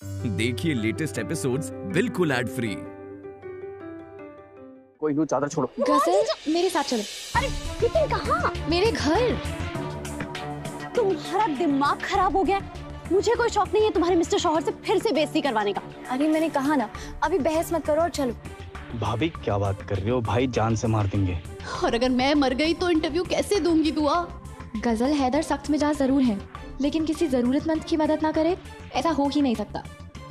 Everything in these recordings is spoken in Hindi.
देखिए लेटेस्ट एपिसोड्स बिल्कुल एड फ्री। कोई नहीं, चादर छोड़ो। गजल मेरे साथ चलो। अरे लेकिन कहाँ? मेरे घर। तुम्हारा दिमाग खराब हो गया? मुझे कोई शौक नहीं है तुम्हारे मिस्टर शौहर से फिर से बेइज्जती करवाने का। अरे मैंने कहा ना, अभी बहस मत करो और चलो। भाभी क्या बात कर रही हो? भाई जान से मार देंगे। और अगर मैं मर गई तो इंटरव्यू कैसे दूंगी दुआ? गजल, हैदर सख्त मिजाज जरूर है, लेकिन किसी जरूरतमंद की मदद ना करे ऐसा हो ही नहीं सकता।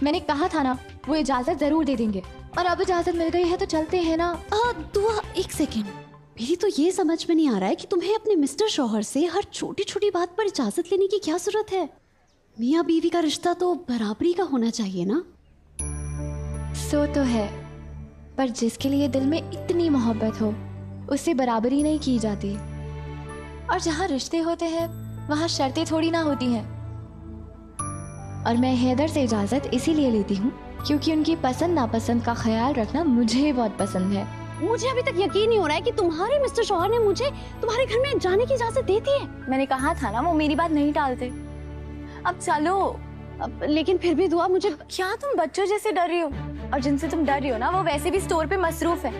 मैंने कहा था ना, वो इजाजत जरूर दे देंगे। और अब इजाजत मिल गई है तो चलते हैं ना। दुआ एक सेकेंड, मेरी तो ये समझ में नहीं आ रहा है कि तुम्हें अपने मिस्टर शौहर से हर छोटी छोटी बात पर इजाजत लेने की क्या जरूरत है? मियाँ बीवी का रिश्ता तो बराबरी का होना चाहिए ना। सो तो है, पर जिसके लिए दिल में इतनी मोहब्बत हो उससे बराबरी नहीं की जाती। और जहाँ रिश्ते होते हैं वहाँ शर्तें थोड़ी ना होती हैं। और मैं हैदर से इजाजत इसीलिए लेती हूँ क्योंकि उनकी पसंद नापसंद का ख्याल रखना मुझे बहुत पसंद है। मुझे अभी तक यकीन नहीं हो रहा है कि तुम्हारे मिस्टर शौहर ने मुझे तुम्हारे घर में जाने की इजाजत दे दी है। मैंने कहा था ना, वो मेरी बात नहीं टालते। अब चलो। लेकिन फिर भी दुआ, मुझे क्या तुम बच्चों जैसे डर रही हो? और जिनसे तुम डर रही हो ना, वो वैसे भी स्टोर पे मसरूफ है।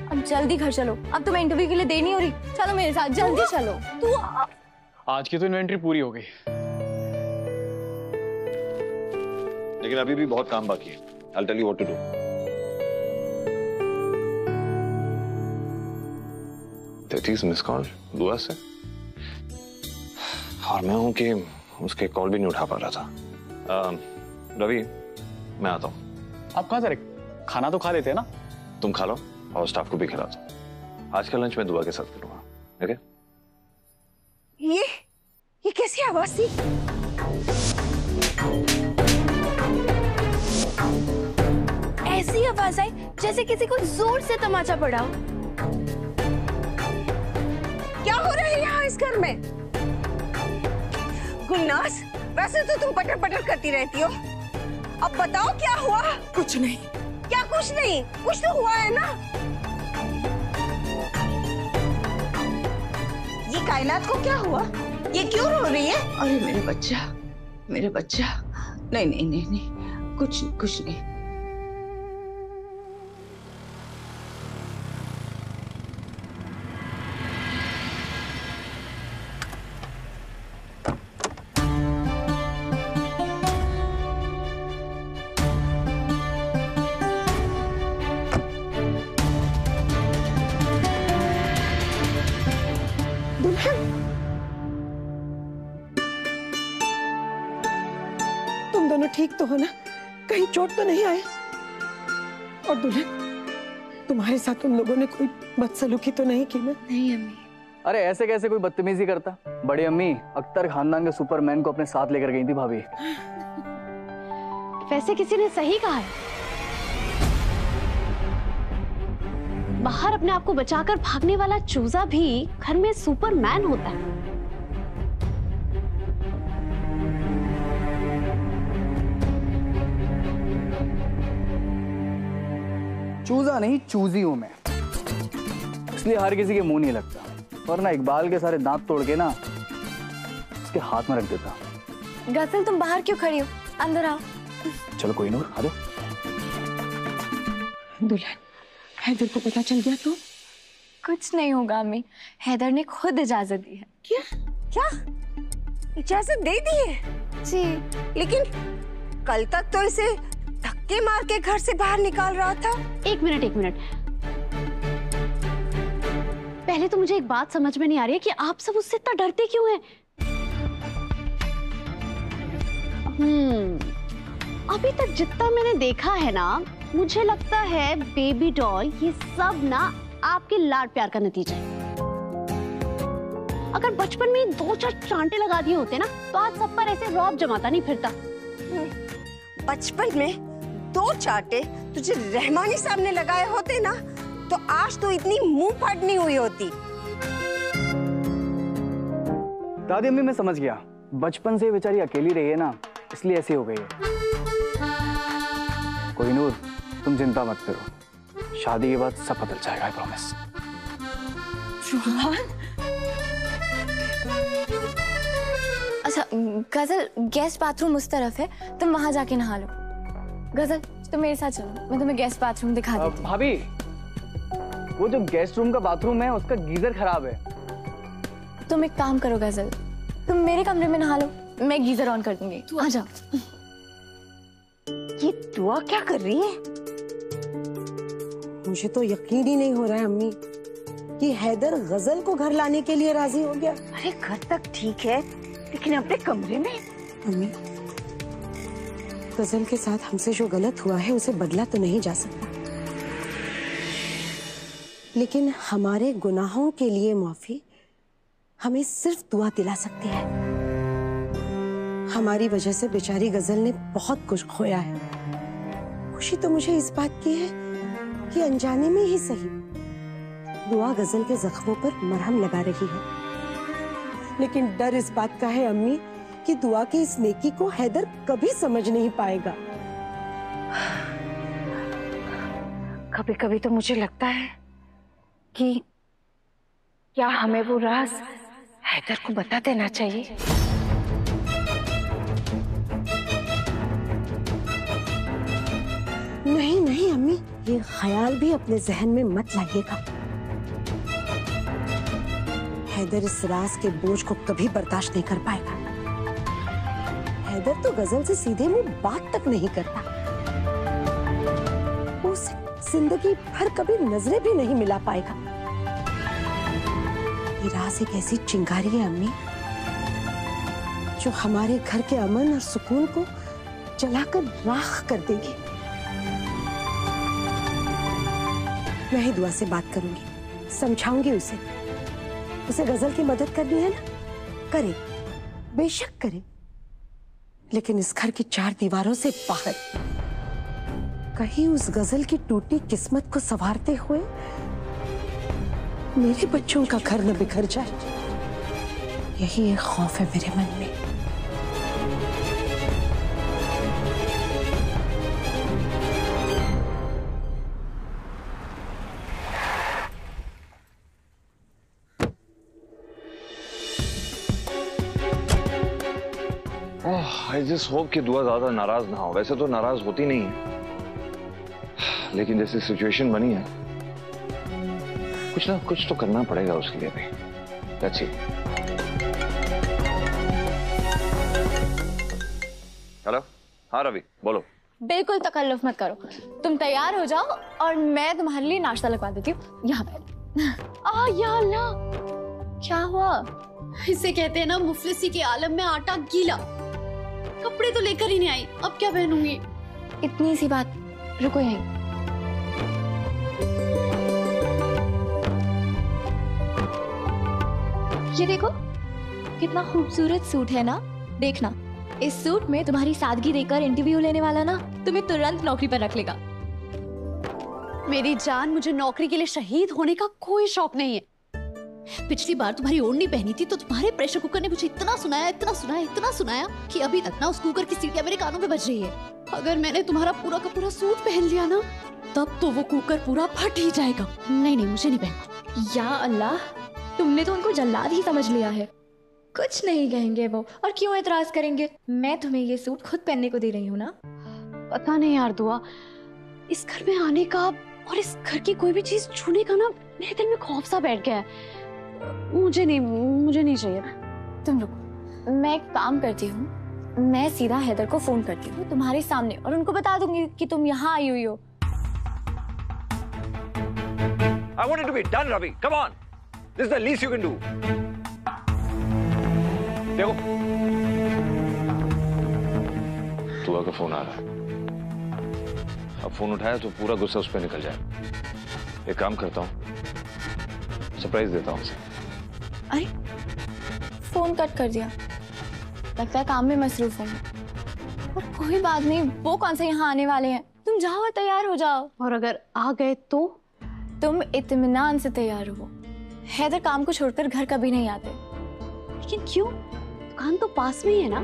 अब जल्दी घर चलो, अब तुम्हें इंटरव्यू के लिए देर नहीं हो रही। चलो मेरे साथ, जल्दी चलो। तू आज की तो इन्वेंट्री पूरी हो गई, लेकिन अभी भी बहुत काम बाकी है। I'll tell you what to do. तेतीस मिस कॉल दुआ से, और मैं हूं कि उसके कॉल भी नहीं उठा पा रहा था। रवि, मैं आता हूँ। आप कहाँ जा रहे? खाना तो खा लेते हैं ना। तुम खा लो और स्टाफ को भी खिला दो। आज का लंच मैं दुआ के साथ करूंगा। ओके? ये कैसी आवाज थी? ऐसी आवाज आई जैसे किसी को जोर से तमाचा पड़ा हो। क्या हो रहा है यहाँ इस घर में? गुलनाज, वैसे तो तुम पटर पटर करती रहती हो, अब बताओ क्या हुआ? कुछ नहीं। क्या कुछ नहीं? कुछ तो हुआ है ना। ये कायनात को क्या हुआ? ये क्यों रो रही है? अरे मेरे बच्चा, मेरे बच्चा। नहीं नहीं नहीं नहीं, कुछ नहीं। तुम दोनों ठीक तो हो ना? कहीं चोट तो नहीं आए? और दुल्हन, तुम्हारे साथ उन लोगों ने कोई बदसलूकी तो नहीं की ना? नहीं अम्मी। अरे ऐसे कैसे कोई बदतमीजी करता? बड़ी अम्मी अख्तर खानदान के सुपरमैन को अपने साथ लेकर गई थी भाभी। वैसे किसी ने सही कहा है, बाहर अपने आप को बचाकर भागने वाला चूजा भी घर में सुपरमैन होता है। चूजा नहीं, चूजी हूं मैं, इसलिए हर किसी के मुंह नहीं लगता। वरना इकबाल के सारे दांत तोड़ के ना उसके हाथ में रख देता। गजल, तुम बाहर क्यों खड़ी हो? अंदर आओ। चलो कोई नूर, आ जाओ। दुल्हन, हैदर को पता चल गया तो? कुछ नहीं होगा अम्मी, हैदर ने खुद इजाजत दी है। क्या? क्या इजाजत दे दी है? जी। लेकिन कल तक तो इसे धक्के मार के घर से बाहर निकाल रहा था। एक मिनट, पहले तो मुझे एक बात समझ में नहीं आ रही है कि आप सब उससे इतना डरते क्यों हैं? अभी तक जितना मैंने देखा है ना, मुझे लगता है बेबी डॉल ये सब ना आपके लाड प्यार का नतीजा है। अगर बचपन में 2-4 चांटे लगा दिए होते ना, तो आज सब पर ऐसे रौब जमाता नहीं फिरता। बचपन में 2 चांटे तुझे रहमानी सामने लगाए होते ना, तो आज तो इतनी मुंह फट नहीं हुई होती। दादी अम्मी, मैं समझ गया, बचपन से बेचारी अकेली रही है ना, इसलिए ऐसी हो गई है। कोई नूर, तुम चिंता मत करो, शादी के बाद सब बदल जाएगा, आई प्रॉमिस। अच्छा गजल, गेस्ट बाथरूम उस तरफ है, तुम वहां जाके नहा लो। गजल तुम मेरे साथ चलो, मैं तुम्हें गेस्ट बाथरूम दिखा देती हूँ। भाभी, वो जो गेस्ट रूम का बाथरूम है उसका गीजर खराब है। तुम एक काम करो गजल, तुम मेरे कमरे में नहा लो, मैं गीजर ऑन कर दूंगी। आ जाओ। ये दुआ क्या कर रही है? मुझे तो यकीन ही नहीं हो रहा है अम्मी कि हैदर गजल को घर लाने के लिए राजी हो गया। अरे घर तक ठीक है, लेकिन अपने कमरे में? अम्मी, गजल के साथ हमसे जो गलत हुआ है उसे बदला तो नहीं जा सकता, लेकिन हमारे गुनाहों के लिए माफी हमें सिर्फ दुआ दिला सकती है। हमारी वजह से बेचारी गजल ने बहुत कुछ खोया है। खुशी तो मुझे इस बात की है कि अनजाने में ही सही दुआ गजल के जख्मों पर मरहम लगा रही है, लेकिन डर इस बात का है अम्मी कि दुआ की इस नेकी को हैदर कभी समझ नहीं पाएगा। कभी कभी तो मुझे लगता है कि क्या हमें वो राज हैदर को बता देना चाहिए। नहीं नहीं अम्मी, ये ख्याल भी अपने जहन में मत लाइएगा। हैदर इस राज के बोझ को कभी बर्दाश्त नहीं कर पाएगा। हैदर तो गजल से सीधे मुंह बात तक नहीं करता, वो उसे जिंदगी भर कभी नजरें भी नहीं मिला पाएगा। ये राज एक ऐसी चिंगारी है अम्मी जो हमारे घर के अमन और सुकून को जलाकर राख कर देगी। मैं ही दुआ से बात करूंगी, समझाऊंगी उसे गजल की मदद करनी है ना, करे, बेशक करे, लेकिन इस घर की चार दीवारों से बाहर। कहीं उस गजल की टूटी किस्मत को संवारते हुए मेरे बच्चों का घर न बिखर जाए, यही एक खौफ है मेरे मन में। आई जस्ट होप कि दुआ ज्यादा नाराज ना हो। वैसे तो नाराज होती नहीं है, लेकिन जैसी सिचुएशन बनी है कुछ ना कुछ तो करना पड़ेगा उसके लिए भी। That's it. हेलो, हाँ रवि बोलो। बिल्कुल तकल्लुफ मत करो, तुम तैयार हो जाओ और मैं तुम्हारे लिए नाश्ता लगवा देती हूँ। यहाँ पे या अल्लाह, क्या हुआ? इसे कहते हैं ना मुफलिसी के आलम में आटा गीला। कपड़े तो लेकर ही नहीं आई, अब क्या पहनूंगी? इतनी सी बात, रुको यहीं। ये देखो कितना खूबसूरत सूट है ना, देखना। इस सूट में तुम्हारी सादगी देखकर इंटरव्यू लेने वाला ना तुम्हें तुरंत नौकरी पर रख लेगा। मेरी जान, मुझे नौकरी के लिए शहीद होने का कोई शौक नहीं है। पिछली बार तुम्हारी ओढ़नी पहनी थी तो तुम्हारे प्रेशर कुकर ने मुझे इतना सुनाया कि अभी तक ना उस कुकर की सीटियां मेरे कानों में बज रही है। अगर मैंने तुम्हारा पूरा का पूरा सूट पहन लिया ना, तब तो वो कुकर पूरा फट ही जाएगा। नहीं, मुझे नहीं पहनना। या अल्लाह, तुमने तो उनको जल्लाद ही समझ लिया है। कुछ नहीं कहेंगे वो, और क्यों एतराज करेंगे? मैं तुम्हें ये सूट खुद पहनने को दे रही हूँ ना। पता नहीं यार दुआ, इस घर में आने का और इस घर की कोई भी चीज छूने का ना मेरे दिल में खौफ सा बैठ गया है। मुझे नहीं चाहिए। तुम रुको, मैं एक काम करती हूँ, मैं सीधा हैदर को फोन करती हूँ तुम्हारे सामने और उनको बता दूंगी कि तुम यहाँ आई हुई हो। I want it to be done, Ravi. Come on. This is the least you can do. देखो, तुआ का फोन आ रहा है। अब फोन उठाया तो पूरा गुस्सा उस पर निकल जाए। एक काम करता हूँ, सरप्राइज देता हूँ उसे। अरे फोन कट कर दिया, लगता है काम में मसरूफ होंगे। और कोई बात नहीं, वो कौन से यहाँ आने वाले हैं। तुम जाओ और तैयार हो जाओ। और अगर आ गए तो? तुम इत्मीनान से तैयार हो। हैदर काम को छोड़कर घर कभी नहीं आते। लेकिन क्यों? दुकान तो पास में ही है ना।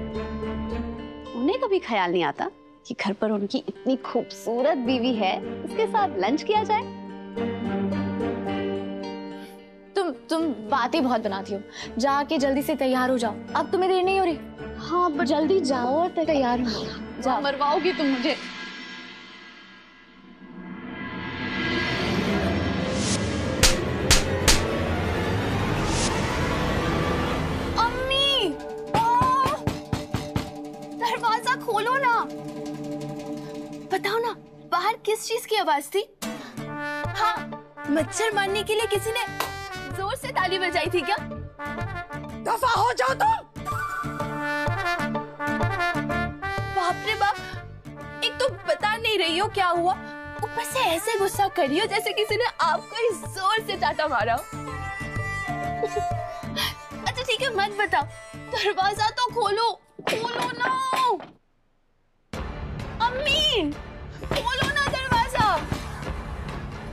उन्हें कभी ख्याल नहीं आता कि घर पर उनकी इतनी खूबसूरत बीवी है, उसके साथ लंच किया जाए। तुम बातें बहुत बनाती हो। जाके जल्दी से तैयार हो जाओ, अब तुम्हें देर नहीं हो रही। हाँ, जल्दी जाओ और तैयार हो जाओ। मरवाओगी तुम मुझे। बताओ ना, बाहर किस चीज की आवाज थी? हाँ, मच्छर मारने के लिए किसी ने जोर से ताली बजाई थी क्या? दफा हो जाओ तुम। बाप रे बाप, एक तो बता नहीं रही हो क्या हुआ, ऊपर से ऐसे गुस्सा कर रही हो जैसे किसी ने आपको इस जोर से चाटा मारा हो। अच्छा ठीक है, मत बताओ, दरवाजा तो खोलो, खोलो ना। अम्मी, खोलो ना दरवाजा।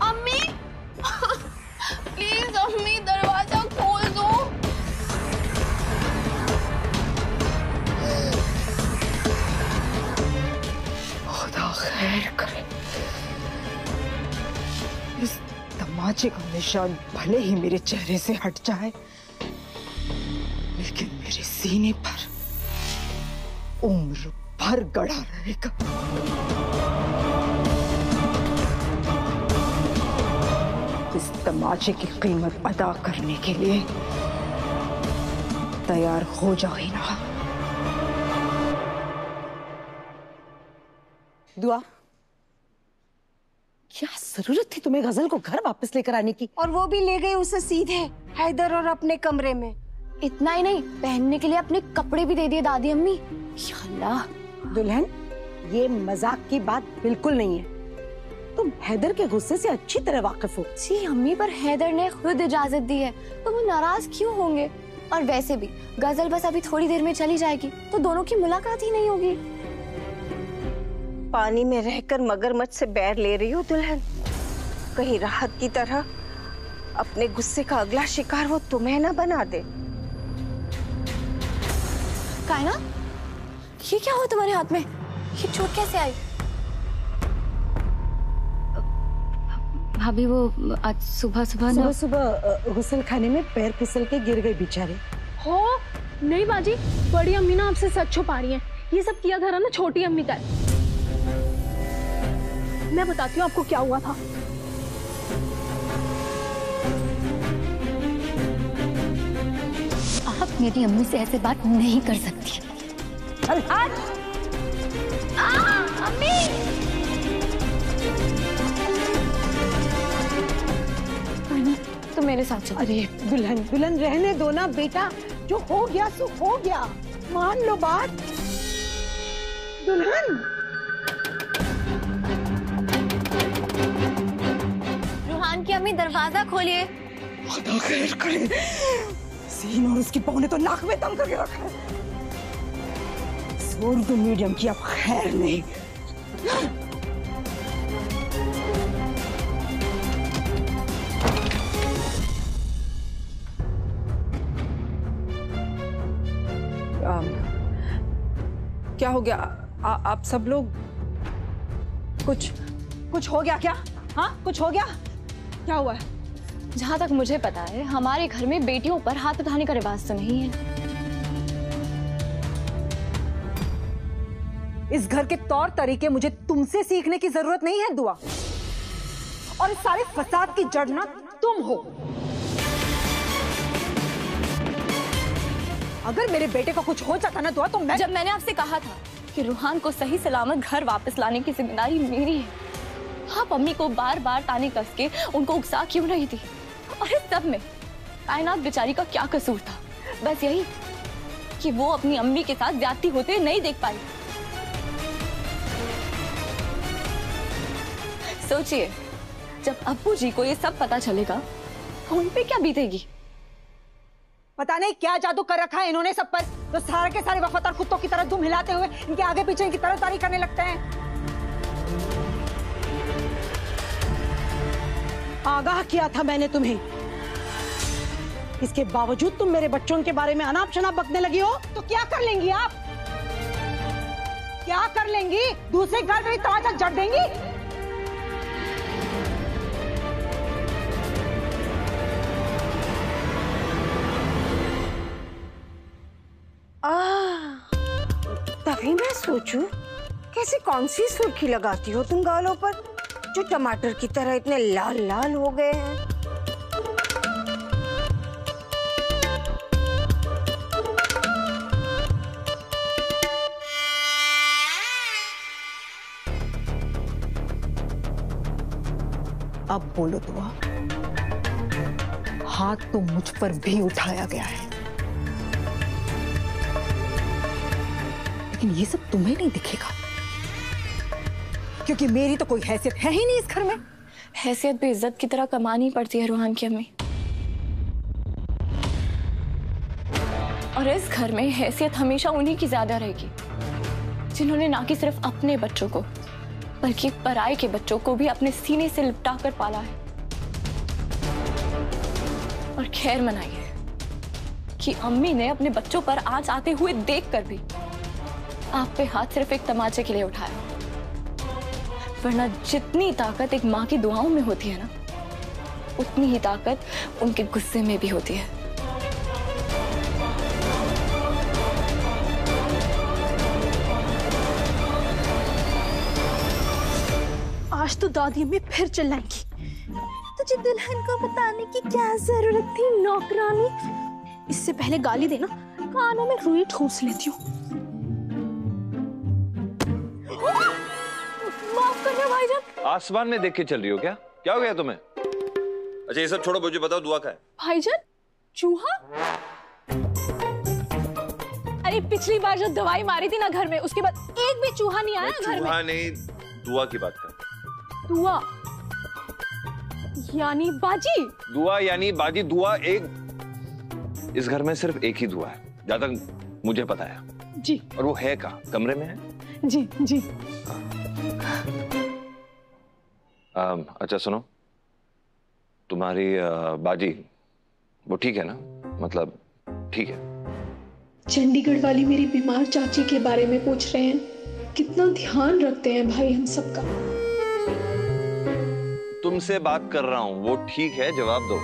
अम्मी, प्लीज अम्मी, दरवाजा खोल दो। खुदा खैर करे। इस तमाचे का निशान भले ही मेरे चेहरे से हट जाए, लेकिन मेरे सीने पर उम्र भर गड़ा रहेगा। इस तमाचे की कीमत अदा करने के लिए तैयार हो जाओ ही ना। दुआ, क्या जरूरत थी तुम्हें गजल को घर वापस लेकर आने की? और वो भी ले गई उसे सीधे हैदर और अपने कमरे में। इतना ही नहीं, पहनने के लिए अपने कपड़े भी दे दिए दादी अम्मी। या अल्लाह। दुल्हन, ये मजाक की बात बिल्कुल नहीं है। तुम हैदर के गुस्से से अच्छी तरह वाकिफ हो। जी अम्मी, पर हैदर ने खुद इजाजत दी है तो वो नाराज क्यों होंगे? और वैसे भी गजल बस अभी थोड़ी देर में चली जाएगी तो दोनों की मुलाकात ही नहीं होगी। पानी में रहकर मगरमच्छ से बैर ले रही हो दुल्हन। कहीं राहत की तरह अपने गुस्से का अगला शिकार वो तुम्हें ना बना दे। कायना, ये क्या हुआ तुम्हारे हाथ में? ये चोट कैसे आई? भाभी, वो आज सुबह सुबह गुस्ल खाने में पैर फिसल के गिर गए बेचारे। हो नहीं बाजी, बड़ी अम्मी ना आपसे सच छुपा रही हैं। ये सब किया धरा ना छोटी अम्मी का है। मैं बताती हूँ आपको क्या हुआ था। आप मेरी अम्मी से ऐसे बात नहीं कर सकती। अम्मी, तो मेरे साथ चलो। अरे दुल्हन, दुल्हन रहने दो ना बेटा, जो हो गया सो हो गया, मान लो बात। दुल्हन, रूहान की अम्मी, दरवाजा खोलिए। खुदा खैर करे। सीन और उसकी बहू ने तो नाक में दम करके रखा है। उर्दू मीडियम की अब खैर नहीं। क्या हो गया? आप सब लोग कुछ हो गया क्या? हाँ, कुछ हो गया? क्या हुआ है? जहाँ तक मुझे पता है हमारे घर में बेटियों पर हाथ उठाने का रिवाज तो नहीं है। इस घर के तौर तरीके मुझे तुमसे सीखने की जरूरत नहीं है दुआ। और इस सारे फसाद की जड़ ना तुम हो। अगर मेरे बेटे को कुछ हो जाता ना दुआ तो मैं... जब मैंने आपसे कहा था कि रूहान को सही सलामत घर वापस लाने की जिम्मेदारी मेरी है, आप अम्मी को बार बार ताने कस के उनको उकसा क्यों नहीं थी? और इस सब में कायनात बेचारी का क्या कसूर था? बस यही कि वो अपनी अम्मी के साथ ज्यादती होते नहीं देख पाई। सोचिए, जब अब्बू जी को ये सब पता चलेगा तो उन पे क्या बीतेगी? पता नहीं क्या जादू कर रखा है इन्होंने सब पर, तो सारे के सारे वफादार कुत्तों की तरह दुम हिलाते हुए इनके आगे पीछे इनकी तरफदारी करने लगते हैं। आगाह किया था मैंने तुम्हें, इसके बावजूद तुम मेरे बच्चों के बारे में अनाप शनाप बकने लगी हो। तो क्या कर लेंगी आप? क्या कर लेंगी? दूसरे घर में तमाचा जड़ देंगी? तभी मैं सोचूं कैसे कौन सी सुर्खी लगाती हो तुम गालों पर जो टमाटर की तरह इतने लाल लाल हो गए हैं। अब बोलो दुआ, हाथ तो मुझ पर भी उठाया गया है, लेकिन ये सब तुम्हें नहीं दिखेगा, क्योंकि मेरी तो कोई हैसियत है ही नहीं इस घर में। हैसियत भी इज्जत की तरह कमानी पड़ती है रूहान की अम्मी, और इस घर में हैसियत हमेशा उन्हीं की ज्यादा रहेगी जिन्होंने ना कि सिर्फ अपने बच्चों को बल्कि पराये के बच्चों को भी अपने सीने से लिपटा कर पाला है। और खैर मनाइए कि अम्मी ने अपने बच्चों पर आंच आते हुए देखकर भी आप पे हाथ सिर्फ एक तमाचे के लिए उठाया, वरना जितनी ताकत एक माँ की दुआओं में होती है ना, उतनी ही ताकत उनके गुस्से में भी होती है। आज तो दादी अम्मी फिर चिल्लाएंगी, तुझे दुल्हन को बताने की क्या जरूरत थी नौकरानी। इससे पहले गाली देना, कानों में रुई ठूस लेती हूँ। माफ करना भाईजान। आसमान में देख के चल रही हो क्या? क्या हो गया तुम्हें? अच्छा ये सब छोड़ो, मुझे बताओ दुआ का है। भाईजान चूहा? अरे पिछली बार जो दवाई मारी थी ना घर में, उसके बाद एक भी चूहा नहीं आया घर में। चूहा नहीं, दुआ की बात कर। दुआ यानी बाजी? दुआ यानी बाजी, दुआ एक, इस घर में सिर्फ एक ही दुआ है जहां तक मुझे पता है जी। और वो है कहाँ? कमरे में है जी जी। अच्छा सुनो, तुम्हारी बाजी वो ठीक है ना? मतलब ठीक है? चंडीगढ़ वाली मेरी बीमार चाची के बारे में पूछ रहे हैं, कितना ध्यान रखते हैं भाई हम सबका। तुमसे बात कर रहा हूं, वो ठीक है, जवाब दो।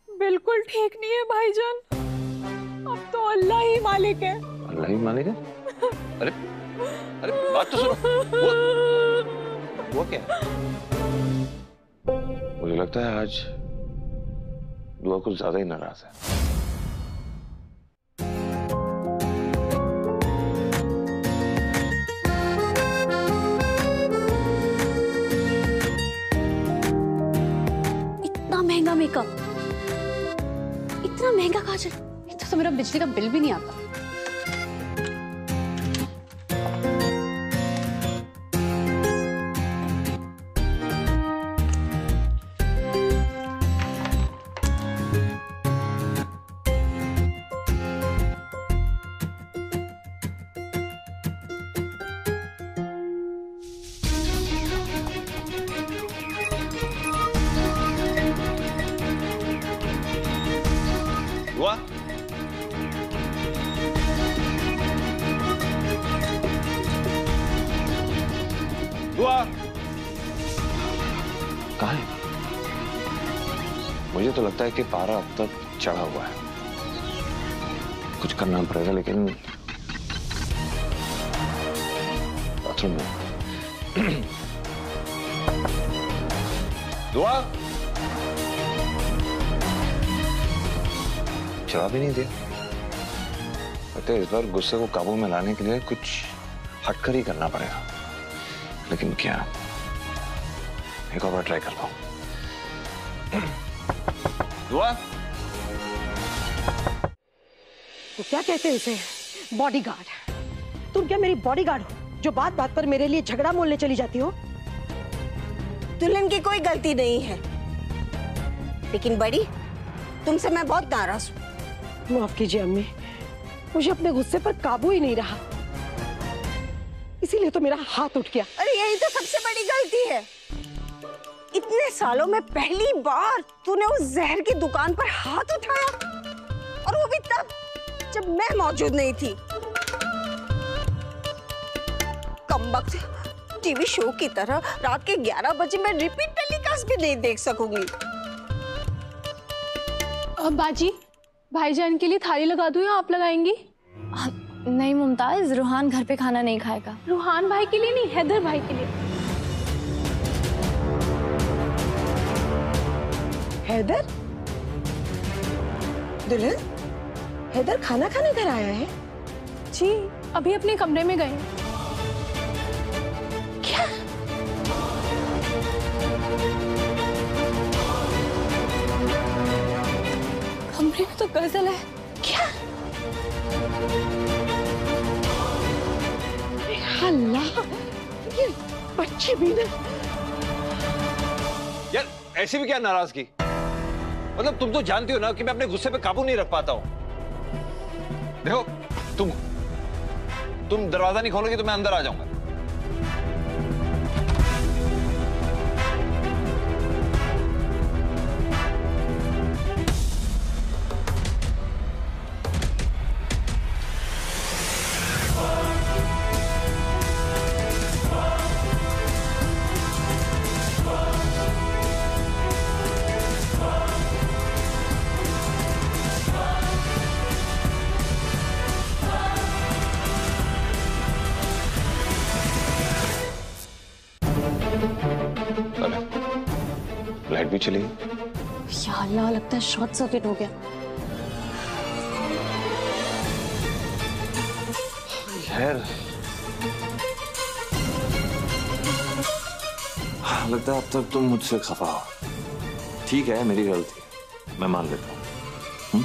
बिल्कुल ठीक नहीं है भाईजान, अब तो अल्लाह ही मालिक है। अल्लाह ही मालिक है? अरे अरे बात तो सुनो। वो क्या है? मुझे लगता है आज दुआ कुछ ज्यादा ही नाराज है। महंगा मेकअप, इतना महंगा काजल, इतना तो मेरा बिजली का बिल भी नहीं आता। दुआ, दुआ कहाँ है? मुझे तो लगता है कि पारा अब तक चढ़ा हुआ है, कुछ करना पड़ेगा। लेकिन बाथरूम में दुआ जवाब ही नहीं दिया। लगता है इस बार गुस्से को काबू में लाने के लिए कुछ हटकर ही करना पड़ेगा। लेकिन क्या, एक और बार ट्राई करता हूं। दुआ, तो क्या कहते हैं उसे? बॉडीगार्ड? तुम क्या मेरी बॉडीगार्ड हो जो बात बात पर मेरे लिए झगड़ा मोलने चली जाती हो? दुल्हन की कोई गलती नहीं है, लेकिन बड़ी, तुमसे मैं बहुत नाराज हूँ। माफ कीजिए अम्मी, मुझे अपने गुस्से पर काबू ही नहीं रहा, इसीलिए तो मेरा हाथ उठ गया। अरे यही तो सबसे बड़ी गलती है। इतने सालों में पहली बार तूने उस जहर की दुकान पर हाथ उठाया, और वो भी तब जब मैं मौजूद नहीं थी। कमबख्त टीवी शो की तरह रात के 11 बजे मैं रिपीट टेलीकास्ट भी नहीं देख सकूंगी। बाजी, भाईजान के लिए थाली लगा दूं या आप लगाएंगी? नहीं मुमताज, रूहान घर पे खाना नहीं खाएगा। रूहान भाई के लिए नहीं, हैदर भाई के लिए। हैदर? दुल्हन, हैदर खाना खाने घर आया है? जी, अभी अपने कमरे में गए। क्या? गजल है। क्या? अल्लाह, ये बच्चे भी ना। यार ऐसी भी क्या नाराजगी? मतलब तुम तो जानती हो ना कि मैं अपने गुस्से पे काबू नहीं रख पाता हूं। देखो तुम दरवाजा नहीं खोलोगी तो मैं अंदर आ जाऊंगा। लाइट भी चली। या अल्लाह, लगता है शॉर्ट सर्किट हो गया। खैर लगता है अब तक तुम मुझसे खफा हो। ठीक है, मेरी गलती है, मैं मान लेता हूँ।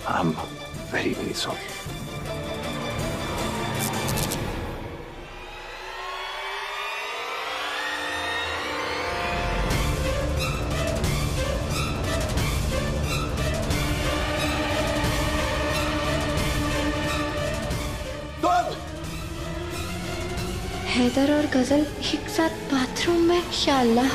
I am very very sorry. Haider और गजल एक साथ बाथरूम में, या अल्लाह।